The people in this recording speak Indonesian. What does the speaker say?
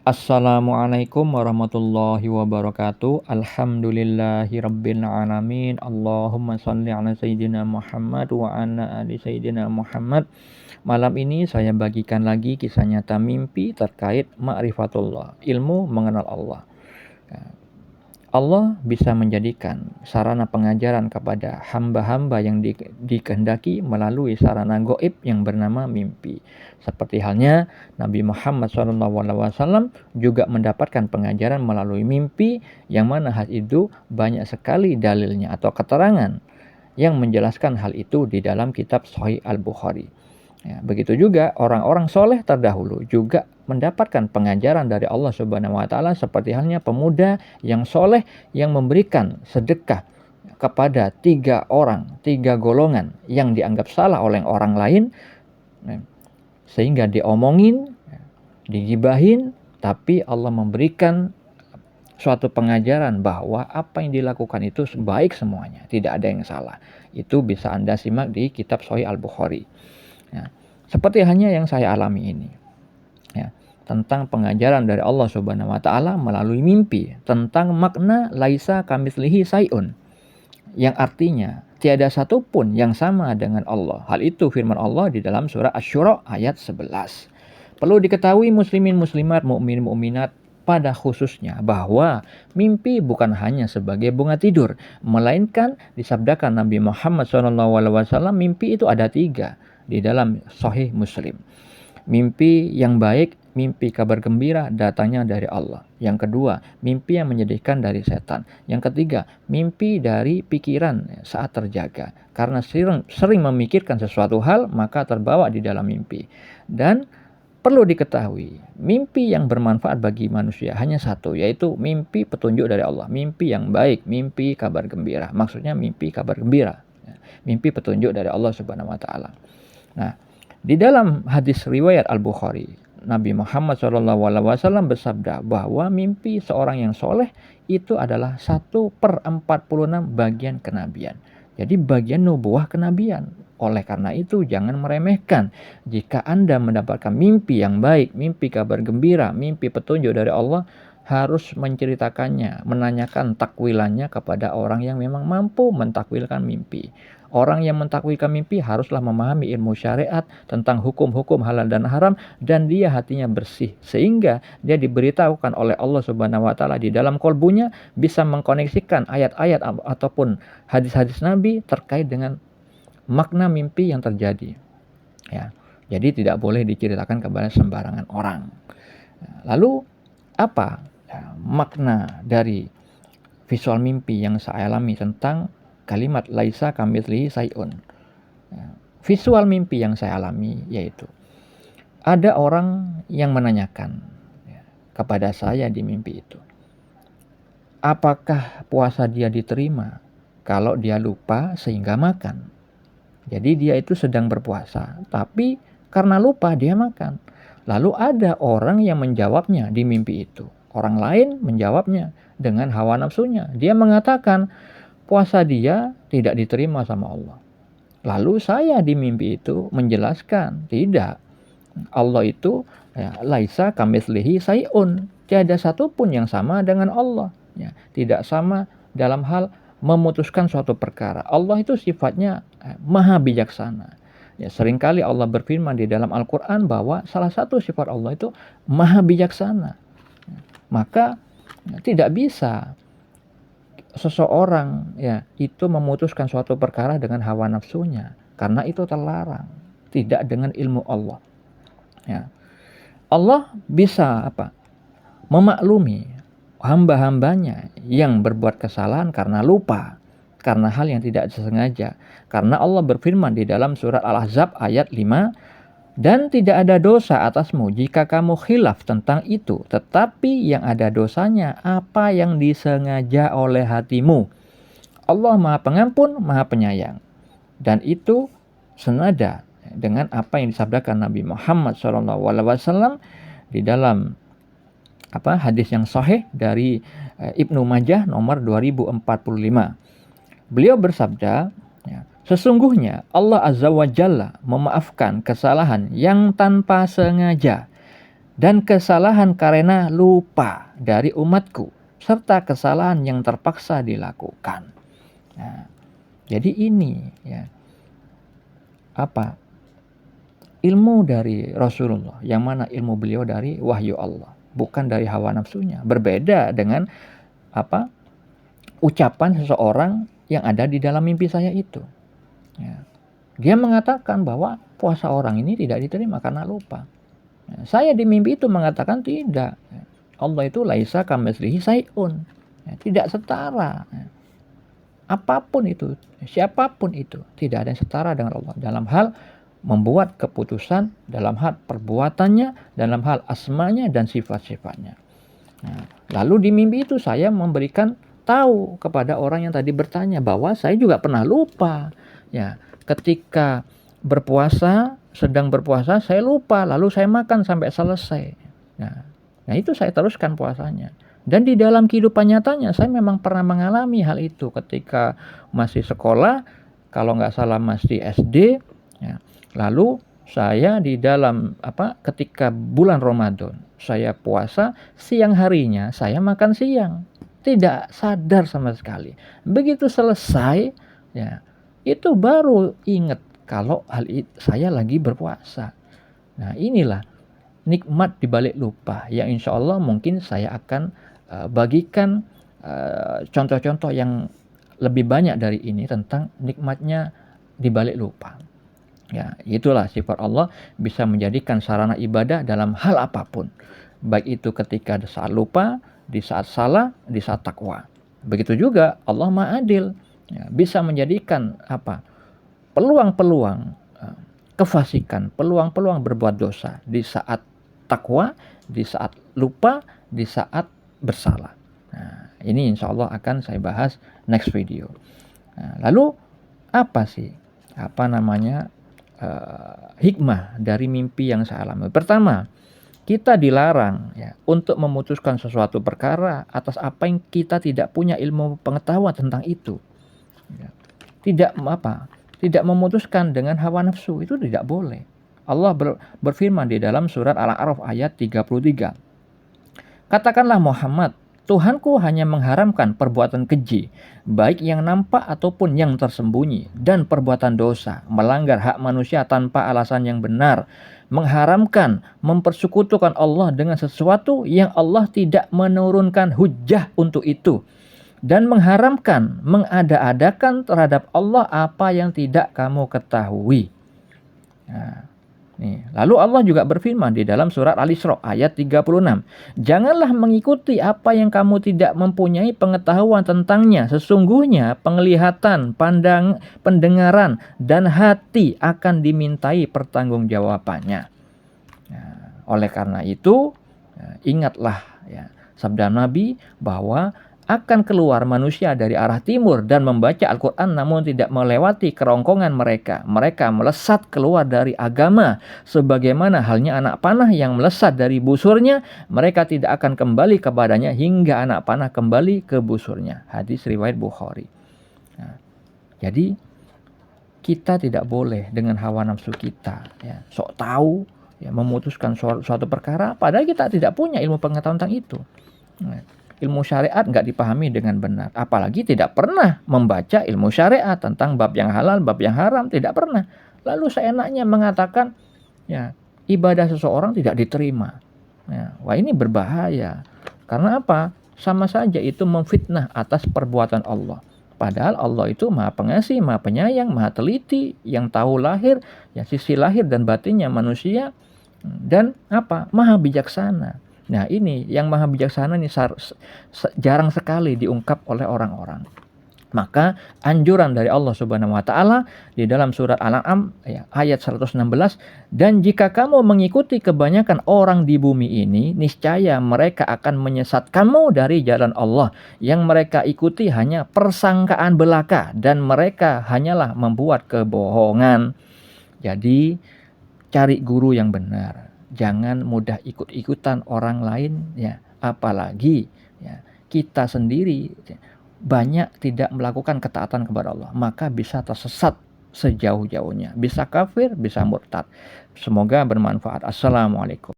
Assalamualaikum warahmatullahi wabarakatuh. Alhamdulillahirabbil alamin. Allahumma shalli ala sayyidina Muhammad wa ala ali sayyidina Muhammad. Malam ini saya bagikan lagi kisah nyata mimpi terkait ma'rifatullah, ilmu mengenal Allah. Allah bisa menjadikan sarana pengajaran kepada hamba-hamba yang dikehendaki melalui sarana goib yang bernama mimpi. Seperti halnya Nabi Muhammad SAW juga mendapatkan pengajaran melalui mimpi, yang mana hal itu banyak sekali dalilnya atau keterangan yang menjelaskan hal itu di dalam kitab Sahih Al-Bukhari. Ya, begitu juga orang-orang soleh terdahulu juga mendapatkan pengajaran dari Allah Subhanahu wa Ta'ala, seperti halnya pemuda yang soleh yang memberikan sedekah kepada 3 golongan yang dianggap salah oleh orang lain, sehingga diomongin, digibahin, tapi Allah memberikan suatu pengajaran bahwa apa yang dilakukan itu baik semuanya, tidak ada yang salah. Itu bisa Anda simak di kitab Sahih Al-Bukhari. Ya, seperti hanya yang saya alami ini, ya, tentang pengajaran dari Allah Subhanahu wa Ta'ala melalui mimpi tentang makna laisa kamitslihi syai'un, yang artinya tiada satupun yang sama dengan Allah. Hal itu firman Allah di dalam surah Asy-Syura ayat 11. Perlu diketahui muslimin muslimat, mukmin mukminat pada khususnya bahwa mimpi bukan hanya sebagai bunga tidur, melainkan disabdakan Nabi Muhammad SAW, mimpi itu ada 3 di dalam Sahih Muslim. Mimpi yang baik, mimpi kabar gembira datangnya dari Allah. Yang kedua, mimpi yang menyedihkan dari setan. Yang ketiga, mimpi dari pikiran saat terjaga. Karena sering memikirkan sesuatu hal, maka terbawa di dalam mimpi. Dan perlu diketahui, mimpi yang bermanfaat bagi manusia hanya satu, yaitu mimpi petunjuk dari Allah. Mimpi yang baik, mimpi kabar gembira. Maksudnya mimpi kabar gembira. Mimpi petunjuk dari Allah Subhanahu wa Ta'ala. Nah, di dalam hadis riwayat Al-Bukhari, Nabi Muhammad SAW bersabda bahwa mimpi seorang yang soleh itu adalah 1/46 bagian kenabian. Jadi bagian nubuah kenabian. Oleh karena itu jangan meremehkan jika Anda mendapatkan mimpi yang baik, mimpi kabar gembira, mimpi petunjuk dari Allah, harus menceritakannya, menanyakan takwilannya kepada orang yang memang mampu mentakwilkan mimpi. Orang yang mentakwilkan mimpi haruslah memahami ilmu syariat tentang hukum-hukum halal dan haram, dan dia hatinya bersih, sehingga dia diberitahukan oleh Allah Subhanahu wa Ta'ala di dalam kolbunya bisa mengkoneksikan ayat-ayat ataupun hadis-hadis Nabi terkait dengan makna mimpi yang terjadi. Ya, jadi tidak boleh diceritakan kepada sembarangan orang. Lalu apa makna dari visual mimpi yang saya alami tentang kalimat laisa kamitslihi syai'un? Visual mimpi yang saya alami yaitu ada orang yang menanyakan kepada saya di mimpi itu, apakah puasa dia diterima kalau dia lupa sehingga makan? Jadi dia itu sedang berpuasa, tapi karena lupa dia makan. Lalu ada orang yang menjawabnya di mimpi itu. Orang lain menjawabnya dengan hawa nafsunya. Dia mengatakan puasa dia tidak diterima sama Allah. Lalu saya di mimpi itu menjelaskan, tidak. Allah itu laisa kamitslihi syai'un. Tiada satupun yang sama dengan Allah. Ya, tidak sama dalam hal memutuskan suatu perkara. Allah itu sifatnya maha bijaksana. Ya, seringkali Allah berfirman di dalam Al-Quran bahwa salah satu sifat Allah itu maha bijaksana. Maka tidak bisa seseorang itu memutuskan suatu perkara dengan hawa nafsunya, karena itu terlarang, tidak dengan ilmu Allah. Ya. Allah bisa memaklumi hamba-hambanya yang berbuat kesalahan karena lupa, karena hal yang tidak disengaja. Karena Allah berfirman di dalam surat Al-Ahzab ayat 5, dan tidak ada dosa atasmu jika kamu khilaf tentang itu, tetapi yang ada dosanya apa yang disengaja oleh hatimu. Allah Maha Pengampun, Maha Penyayang. Dan itu senada dengan apa yang disabdakan Nabi Muhammad SAW di dalam hadis yang sahih dari Ibnu Majah nomor 2045. Beliau bersabda, sesungguhnya Allah Azza wa Jalla memaafkan kesalahan yang tanpa sengaja dan kesalahan karena lupa dari umatku, serta kesalahan yang terpaksa dilakukan. Nah, jadi ini ya ilmu dari Rasulullah, yang mana ilmu beliau dari wahyu Allah, bukan dari hawa nafsunya. Berbeda dengan ucapan seseorang yang ada di dalam mimpi saya itu. Ya. Dia mengatakan bahwa puasa orang ini tidak diterima karena lupa. Ya, saya di mimpi itu mengatakan tidak. Ya. Allah itu laisa kamitslihi syai'un. Ya, tidak setara. Ya. Apapun itu, siapapun itu, tidak ada yang setara dengan Allah dalam hal membuat keputusan, dalam hal perbuatannya, dalam hal asmanya dan sifat-sifatnya. Nah, lalu di mimpi itu saya memberikan tahu kepada orang yang tadi bertanya bahwa saya juga pernah lupa. Ya, ketika sedang berpuasa saya lupa, lalu saya makan sampai selesai. Nah itu saya teruskan puasanya. Dan di dalam kehidupan nyatanya saya memang pernah mengalami hal itu ketika masih sekolah, kalau nggak salah masih SD. Ya. Lalu saya di dalam ketika bulan Ramadan saya puasa, siang harinya saya makan siang, tidak sadar sama sekali. Begitu selesai, ya itu baru ingat kalau saya lagi berpuasa. Nah inilah nikmat dibalik lupa yang insya Allah mungkin saya akan bagikan contoh-contoh yang lebih banyak dari ini tentang nikmatnya dibalik lupa. Ya, itulah sifat Allah bisa menjadikan sarana ibadah dalam hal apapun. Baik itu ketika saat lupa, di saat salah, di saat takwa. Begitu juga Allah Maha Adil. Ya, bisa menjadikan peluang-peluang kefasikan, peluang-peluang berbuat dosa di saat takwa, di saat lupa, di saat bersalah. Nah, ini insya Allah akan saya bahas next video. Nah, lalu apa sih hikmah dari mimpi yang saya alami? Pertama, kita dilarang untuk memutuskan sesuatu perkara atas apa yang kita tidak punya ilmu pengetahuan tentang itu. Ya. Tidak memutuskan dengan hawa nafsu, itu tidak boleh. Allah berfirman di dalam surat Al-A'raf ayat 33. Katakanlah Muhammad, Tuhanku hanya mengharamkan perbuatan keji, baik yang nampak ataupun yang tersembunyi, dan perbuatan dosa, melanggar hak manusia tanpa alasan yang benar, mengharamkan mempersekutukan Allah dengan sesuatu yang Allah tidak menurunkan hujjah untuk itu, dan mengharamkan mengada-adakan terhadap Allah apa yang tidak kamu ketahui. Nah, lalu Allah juga berfirman di dalam surat Al-Isra ayat 36. Janganlah mengikuti apa yang kamu tidak mempunyai pengetahuan tentangnya. Sesungguhnya penglihatan, pendengaran, dan hati akan dimintai pertanggungjawabannya. Oleh karena itu, ingatlah sabda Nabi bahwa akan keluar manusia dari arah timur dan membaca Al-Quran namun tidak melewati kerongkongan mereka. Mereka melesat keluar dari agama. Sebagaimana halnya anak panah yang melesat dari busurnya, mereka tidak akan kembali kepadanya hingga anak panah kembali ke busurnya. Hadis riwayat Bukhari. Nah, jadi kita tidak boleh dengan hawa nafsu kita sok tahu memutuskan suatu perkara padahal kita tidak punya ilmu pengetahuan tentang itu. Ilmu syariat nggak dipahami dengan benar. Apalagi tidak pernah membaca ilmu syariat tentang bab yang halal, bab yang haram. Tidak pernah. Lalu seenaknya mengatakan ibadah seseorang tidak diterima. Wah ini berbahaya. Karena apa? Sama saja itu memfitnah atas perbuatan Allah. Padahal Allah itu maha pengasih, maha penyayang, maha teliti. Yang tahu sisi lahir dan batinnya manusia. Dan maha bijaksana. Nah ini yang maha bijaksana ini jarang sekali diungkap oleh orang-orang. Maka anjuran dari Allah Subhanahu wa taala di dalam surat Al-An'am ayat 116, dan jika kamu mengikuti kebanyakan orang di bumi ini, niscaya mereka akan menyesatkanmu dari jalan Allah. Yang mereka ikuti hanya persangkaan belaka dan mereka hanyalah membuat kebohongan. Jadi cari guru yang benar. Jangan mudah ikut-ikutan orang lain apalagi kita sendiri banyak tidak melakukan ketaatan kepada Allah, maka bisa tersesat sejauh-jauhnya, bisa kafir, bisa murtad. Semoga bermanfaat. Assalamualaikum.